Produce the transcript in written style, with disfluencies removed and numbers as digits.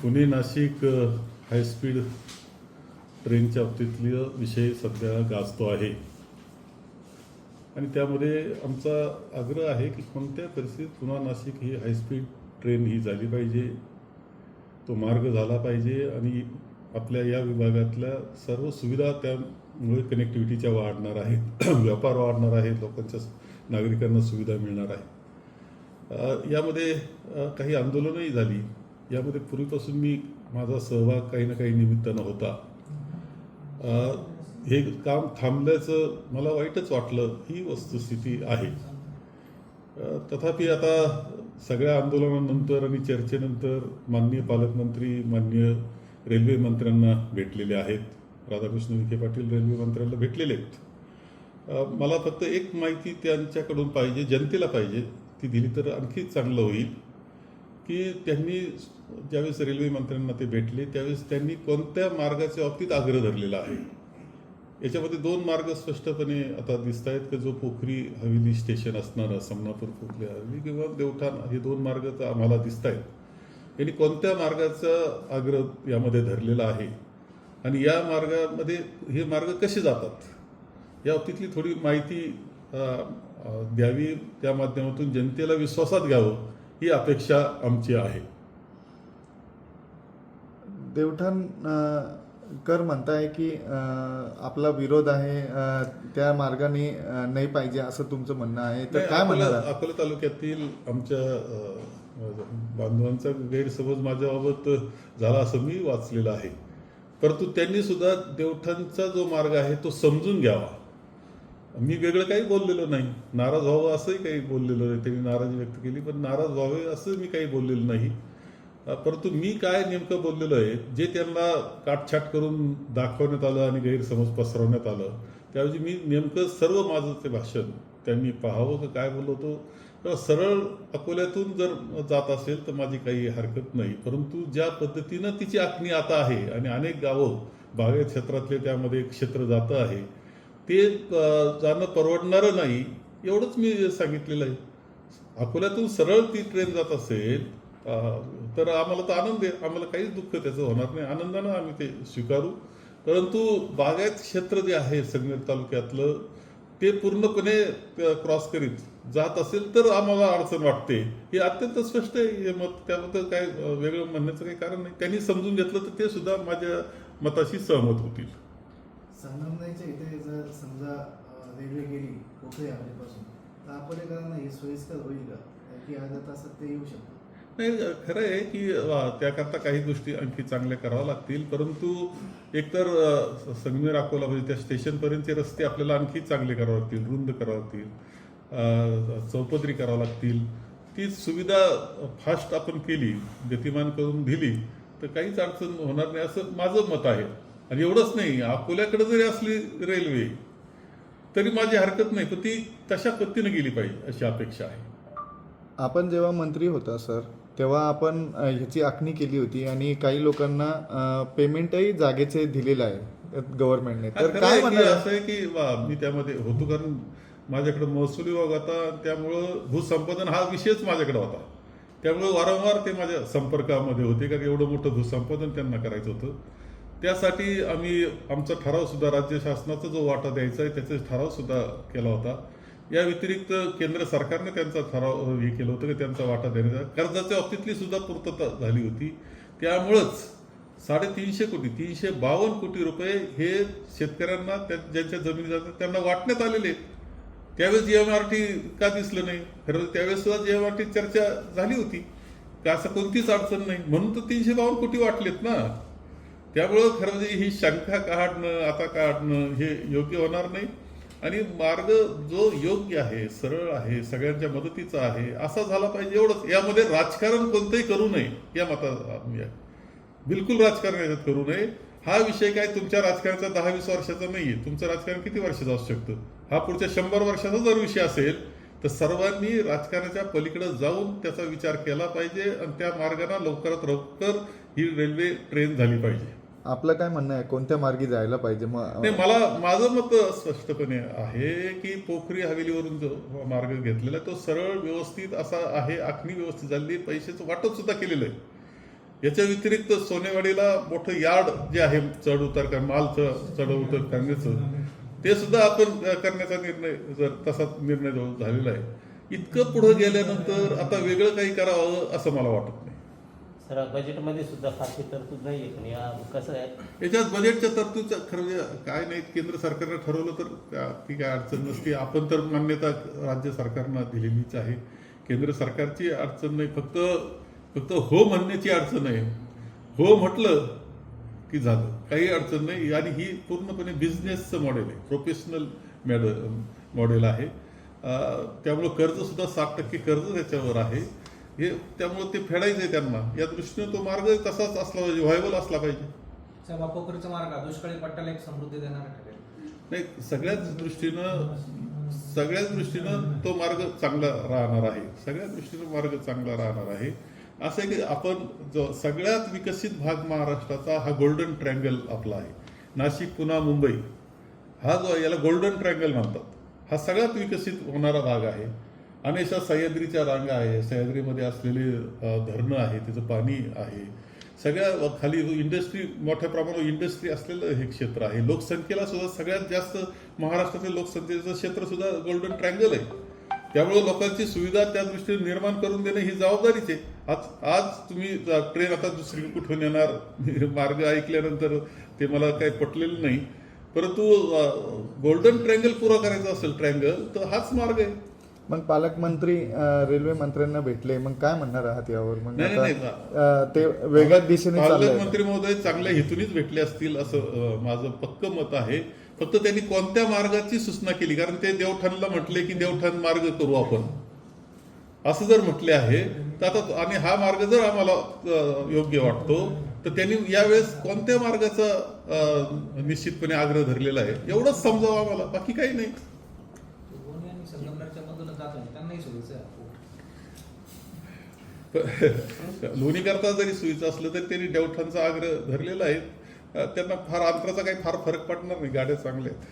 Pune Nashik high speed ट्रेनच्या बाबतीतले विषय सध्या गाजतो आहे आणि त्यामध्ये आमचा आग्रह आहे की कोणत्या परिस्थितीत पुणे नाशिक ही हायस्पीड ट्रेन ही झाली पाहिजे, तो मार्ग झाला पाहिजे आणि आपल्या या विभागातल्या सर्व सुविधा त्यामुळे कनेक्टिव्हिटीच्या वाढणार आहेत, व्यापार वाढणार आहे, लोकांच्या नागरिकांना सुविधा मिळणार आहे। यामध्ये काही आंदोलनही झाली, यामध्ये पूर्वीपासून माझा सहभाग काही ना काही निमित्तानं होता। हे काम थांबल्याचं मला वाईटच वाटलं, ही वस्तुस्थिती आहे। तथापि आता सगळ्या आंदोलनानंतर आणि चर्चेनंतर माननीय पालकमंत्री, माननीय रेल्वे मंत्र्यांना भेटलेले आहेत, राधाकृष्ण विखे पाटील रेल्वे मंत्र्यांना भेटलेले आहेत। मला फक्त एक माहिती त्यांच्याकडून पाहिजे, जनतेला पाहिजे, ती दिली तर आणखी चांगलं होईल की त्यांनी ज्यावेळेस रेल्वे मंत्र्यांना ते भेटले त्यावेळेस त्यांनी कोणत्या मार्गाच्या बाबतीत आग्रह धरलेला आहे। याच्यामध्ये दोन मार्ग स्पष्टपणे आता दिसत आहेत की जो पोखरी हवेली स्टेशन असणारा समनापूर पोखरी हवेली किंवा देवठाण, हे दोन मार्ग तर आम्हाला दिसत आहेत। यांनी कोणत्या मार्गाचा आग्रह यामध्ये धरलेला आहे आणि या मार्गामध्ये हे मार्ग कसे जातात या बाबतीतली थोडी माहिती द्यावी, त्या माध्यमातून जनतेला विश्वासात घ्यावं ही अपेक्षा आमची आहे। देवठाण कर म्हणताय की आपला विरोध आहे, त्या मार्गाने नाही पाहिजे असं तुमचं म्हणणं आहे, तर काय म्हणणार? अकोला तालुक्यातील आमच्या बांधवांचा गैरसमज माझ्याबाबत झाला असं मी वाचलेलं आहे, परंतु त्यांनी सुद्धा देवठाणचा जो मार्ग आहे तो समजून घ्यावा। मी वेगळं काही बोललेलो नाही, नाराज व्हावं असंही काही बोललेलो नाही, त्यांनी नाराजी व्यक्त केली पण नाराज व्हावे असं मी काही बोललेलं नाही। परंतु मी काय नेमकं बोललेलो आहे, जे त्यांना काटछाट करून दाखवण्यात आलं आणि गैरसमज पसरवण्यात आलं, त्याऐवजी मी नेमकं सर्व माझं ते भाषण त्यांनी पाहावं की काय बोललो होतो, किंवा सरळ अकोल्यातून जर जात असेल तर माझी काही हरकत नाही, परंतु ज्या पद्धतीनं तिची आखणी आता आहे आणि अनेक गावं बागायत क्षेत्रातले त्यामध्ये क्षेत्र जातं आहे ते जाणं परवडणारं नाही, एवढंच मी सांगितलेलं आहे। अकोल्यातून सरळ ती ट्रेन जात असेल तर आम्हाला तर आनंद आहे, आम्हाला काहीच दुःख त्याचं होणार नाही, आनंदानं आम्ही ते स्वीकारू। परंतु बागायत क्षेत्र जे आहे संगमेर तालुक्यातलं ते पूर्णपणे क्रॉस करीत जात असेल तर आम्हाला अडचण वाटते, हे अत्यंत स्पष्ट आहे हे मत, त्याबद्दल काय वेगळं म्हणण्याचं काही कारण नाही। त्यांनी समजून घेतलं तर ते सुद्धा माझ्या मताशी सहमत होतील। संगमनेरच्या इथे जर समजा रेल्वे गेली पोखरी हवेलीपासून तर अकोलेकरांना हे सोयीस्कर होईल का, की अर्ध्या तासात ते येऊ शकतात? नाही, खरं आहे की त्याकरता काही गोष्टी आणखी चांगल्या कराव्या लागतील, परंतु एकतर संगमेर अकोला म्हणजे त्या स्टेशनपर्यंतचे रस्ते आपल्याला आणखी चांगले करावे लागतील, रुंद करावे लागतील, चौपदरी करावं लागतील। ती सुविधा फास्ट आपण केली, गतिमान करून दिली तर काहीच अडचण होणार नाही असं माझं मत आहे। आणि एवढंच नाही, अकोल्याकडे जरी असली रेल्वे तरी माझी हरकत नाही, पण ती तशा पद्धतीने गेली पाहिजे अशी अपेक्षा आहे। आपण जेव्हा मंत्री होता सर तेव्हा आपण ह्याची आखणी केली होती आणि काही लोकांना पेमेंटही जागेचे दिलेलं आहे गव्हर्नमेंटने, तर काय म्हणणार? असं आहे की मी त्यामध्ये होतो, कारण माझ्याकडे महसूल विभाग होता, त्यामुळं भूसंपादन हा विषयच माझ्याकडे होता, त्यामुळे वारंवार ते माझ्या संपर्कामध्ये होते, कारण एवढं मोठं भूसंपादन त्यांना करायचं होतं। त्यासाठी आम्ही आमचा ठराव सुद्धा राज्य शासनाचा जो वाटा द्यायचा आहे त्याचा ठराव सुद्धा केला होता। या व्यतिरिक्त केंद्र सरकारने त्यांचा ठराव हे केलं होतं की त्यांचा वाटा देण्याचा, कर्जाच्या बाबतीतली सुद्धा पूर्तता झाली होती। त्यामुळंच 350 कोटी 352 कोटी रुपये हे शेतकऱ्यांना ज्यांच्या जमिनी जातात त्यांना वाटण्यात आलेले। त्यावेळेस GMRT का दिसलं नाही? खरं त्यावेळेस सुद्धा GMRT चर्चा झाली होती का असं कोणतीच अडचण नाही, म्हणून तर 352 कोटी वाटलेत ना। त्यामुळं खरं म्हणजे ही शंका काढणं आता काढणं हे योग्य होणार नाही आणि मार्ग जो योग्य आहे, सरळ आहे, सगळ्यांच्या मदतीचा आहे असा झाला पाहिजे, एवढंच। यामध्ये राजकारण कोणतंही करू नये या बिलकुल राजकारण याच्यात करू नये। हा विषय काय तुमच्या राजकारणाचा 10-20 वर्षाचा नाहीये, तुमचं राजकारण किती वर्षाचं असू शकतं, हा पुढच्या 100 वर्षाचा जर विषय असेल तर सर्वांनी राजकारणाच्या पलीकडे जाऊन त्याचा विचार केला पाहिजे आणि त्या मार्गाने लवकरात लवकर ही रेल्वे ट्रेन झाली पाहिजे। आपलं काय म्हणणं आहे, कोणत्या मार्गी जायला पाहिजे? नाही, माझं मत स्पष्टपणे आहे की पोखरी हवेलीवरून जो मार्ग घेतलेला तो सरळ व्यवस्थित असा आहे, आखणी व्यवस्थित झालेली, पैशाचं वाटप सुद्धा केलेलं आहे। याच्या व्यतिरिक्त सोनेवाडीला मोठं यार्ड जे आहे चढ उतार माल चढ उतार करण्याचं ते सुद्धा आपण करण्याचा निर्णय जर तसा निर्णय जो झालेला आहे. इतकं पुढे गेल्यानंतर आता वेगळं काही करावं असं मला वाटत नाही. सर बजेटमध्ये सुद्धा फारशी तरतूद नाही आहे, पण या कसं आहे याच्यात बजेटच्या तरतूद खरं म्हणजे काय नाही, केंद्र सरकारनं ठरवलं तर ती काय अडचण नसते. आपण तर मान्यता राज्य सरकारनं दिलेलीच आहे. केंद्र सरकारची अडचण नाही, फक्त हो म्हणण्याची अडचण आहे. हो म्हटलं की झालं, काही अडचण नाही. आणि ही पूर्णपणे बिझनेसचं मॉडेल आहे, प्रोफेशनल मॉडेल आहे. त्यामुळं कर्ज सुद्धा 60% कर्ज त्याच्यावर आहे. हे त्यामुळे ते फेडायचं आहे त्यांना. या दृष्टीने तो मार्ग तसाच असला पाहिजे, व्हायबल असला पाहिजे. वापोकरीचा मार्ग दुष्काळी पट्ट्याला एक समृद्धी देणारा ठरेल. नाही, सगळ्याच दृष्टीनं तो मार्ग चांगला राहणार आहे. सगळ्याच दृष्टीनं मार्ग चांगला राहणार आहे. असं आहे की आपण जो सगळ्यात विकसित भाग महाराष्ट्राचा हा गोल्डन ट्रँगल आपला आहे. नाशिक, पुणे, मुंबई हा जो याला गोल्डन ट्रँगल म्हणतात. हा सगळ्यात विकसित होणारा भाग आहे. अनेशा सह्याद्रीच्या रांगा आहे, सह्याद्रीमध्ये असलेले धरणं आहे, त्याचं पाणी आहे. सगळ्या खाली इंडस्ट्री, मोठ्या प्रमाणावर इंडस्ट्री असलेलं हे क्षेत्र आहे. लोकसंख्येला सुद्धा सगळ्यात जास्त महाराष्ट्रातील लोकसंख्येचं क्षेत्र सुद्धा गोल्डन ट्रँगल आहे. त्यामुळे लोकांची सुविधा त्या दृष्टीने निर्माण करून देणे ही जबाबदारीच आहे. आज तुम्ही ट्रेन आता दुसरी कुठून येणार मार्ग ऐकल्यानंतर ते मला काही पटलेलं नाही, परंतु गोल्डन ट्रँगल पुरा करायचा असेल ट्रँगल तर हाच मार्ग आहे. मग पालकमंत्री रेल्वे मंत्र्यांना भेटले, मग काय म्हणणार आहात यावर? मग नाही, ते वेगळ्याच दिशेने चाललंय. पालकमंत्री महोदय चांगल्या हेतूनच भेटले असतील असं माझं पक्क मत आहे. फक्त त्यांनी कोणत्या मार्गाची सूचना केली, कारण ते देवठाणला म्हटले की देवठाण मार्ग करू आपण, असं जर म्हटले आहे तर आता, आणि हा मार्ग जर आम्हाला योग्य वाटतो तर त्यांनी यावेळेस कोणत्या मार्गाचा निश्चितपणे आग्रह धरलेला आहे एवढंच समजावं आम्हाला, बाकी काही नाही. दोन्ही आणि संगमनेरच्या मधून जातो त्यांनाही सोयीचं आहे. लोणी करता जरी सोयीचं असलं तरी त्यांनी देवठाणचा आग्रह धरलेला आहे. त्यांना फार अंतराचा काही फार फरक पडणार नाही, गाड्या चांगल्या आहेत.